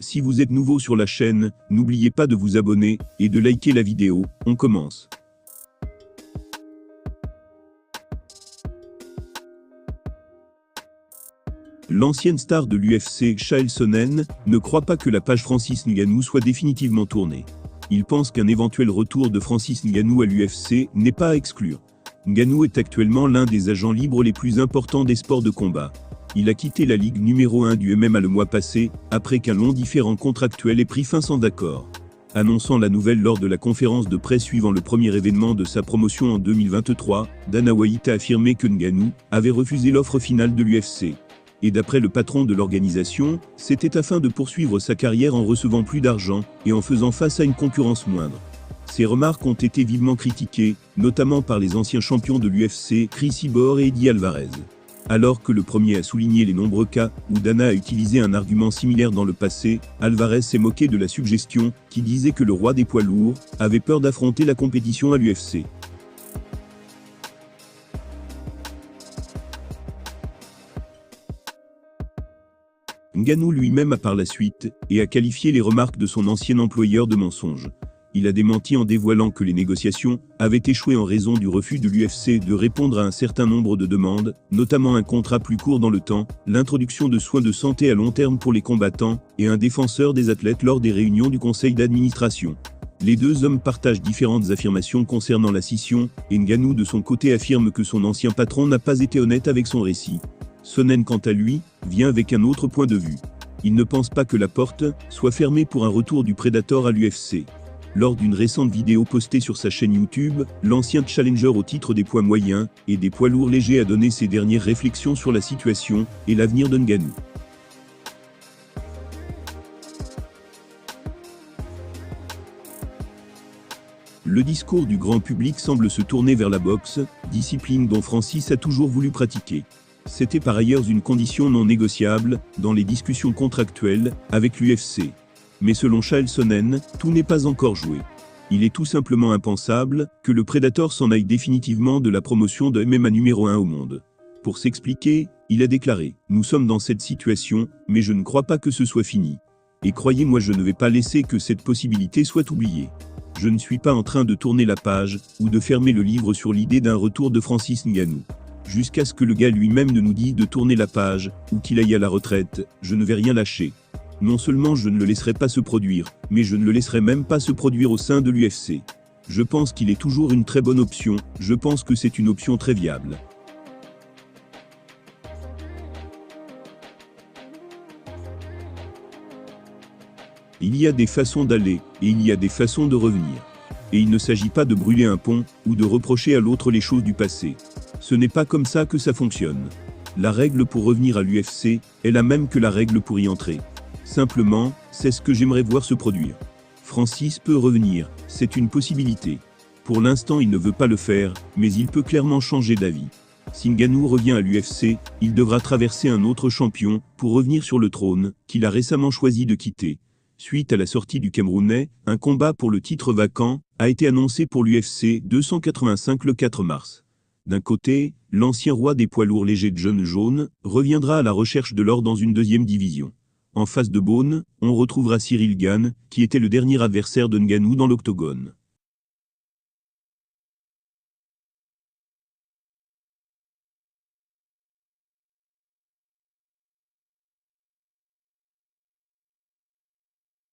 Si vous êtes nouveau sur la chaîne, n'oubliez pas de vous abonner et de liker la vidéo. On commence. L'ancienne star de l'UFC, Chael Sonnen, ne croit pas que la page Francis Ngannou soit définitivement tournée. Il pense qu'un éventuel retour de Francis Ngannou à l'UFC n'est pas à exclure. Ngannou est actuellement l'un des agents libres les plus importants des sports de combat. Il a quitté la ligue numéro 1 du MMA le mois passé, après qu'un long différend contractuel ait pris fin sans accord. Annonçant la nouvelle lors de la conférence de presse suivant le premier événement de sa promotion en 2023, Dana White a affirmé que Ngannou avait refusé l'offre finale de l'UFC. Et d'après le patron de l'organisation, c'était afin de poursuivre sa carrière en recevant plus d'argent et en faisant face à une concurrence moindre. Ces remarques ont été vivement critiquées, notamment par les anciens champions de l'UFC, Chris Cyborg et Eddie Alvarez. Alors que le premier a souligné les nombreux cas où Dana a utilisé un argument similaire dans le passé, Alvarez s'est moqué de la suggestion qui disait que le roi des poids lourds avait peur d'affronter la compétition à l'UFC. Ngannou lui-même a par la suite et a qualifié les remarques de son ancien employeur de mensonges. Il a démenti en dévoilant que les négociations avaient échoué en raison du refus de l'UFC de répondre à un certain nombre de demandes, notamment un contrat plus court dans le temps, l'introduction de soins de santé à long terme pour les combattants, et un défenseur des athlètes lors des réunions du conseil d'administration. Les deux hommes partagent différentes affirmations concernant la scission, et Ngannou de son côté affirme que son ancien patron n'a pas été honnête avec son récit. Sonnen, quant à lui, vient avec un autre point de vue. Il ne pense pas que la porte soit fermée pour un retour du Predator à l'UFC. Lors d'une récente vidéo postée sur sa chaîne YouTube, l'ancien challenger au titre des poids moyens et des poids lourds légers a donné ses dernières réflexions sur la situation et l'avenir de Ngannou. Le discours du grand public semble se tourner vers la boxe, discipline dont Francis a toujours voulu pratiquer. C'était par ailleurs une condition non négociable dans les discussions contractuelles avec l'UFC. Mais selon Chael Sonnen, tout n'est pas encore joué. Il est tout simplement impensable que le Predator s'en aille définitivement de la promotion de MMA numéro 1 au monde. Pour s'expliquer, il a déclaré « Nous sommes dans cette situation, mais je ne crois pas que ce soit fini. Et croyez-moi, je ne vais pas laisser que cette possibilité soit oubliée. Je ne suis pas en train de tourner la page ou de fermer le livre sur l'idée d'un retour de Francis Ngannou. Jusqu'à ce que le gars lui-même ne nous dise de tourner la page ou qu'il aille à la retraite, je ne vais rien lâcher. Non seulement je ne le laisserai pas se produire, mais je ne le laisserai même pas se produire au sein de l'UFC. Je pense qu'il est toujours une très bonne option, je pense que c'est une option très viable. Il y a des façons d'aller, et il y a des façons de revenir. Et il ne s'agit pas de brûler un pont, ou de reprocher à l'autre les choses du passé. Ce n'est pas comme ça que ça fonctionne. La règle pour revenir à l'UFC est la même que la règle pour y entrer. Simplement, c'est ce que j'aimerais voir se produire. Francis peut revenir, c'est une possibilité. Pour l'instant, il ne veut pas le faire, mais il peut clairement changer d'avis. Si Ngannou revient à l'UFC, il devra traverser un autre champion pour revenir sur le trône qu'il a récemment choisi de quitter. Suite à la sortie du Camerounais, un combat pour le titre vacant a été annoncé pour l'UFC 285 le 4 mars. D'un côté, l'ancien roi des poids lourds légers John Jones reviendra à la recherche de l'or dans une deuxième division. En face de Bones, on retrouvera Cyril Gane, qui était le dernier adversaire de Ngannou dans l'octogone.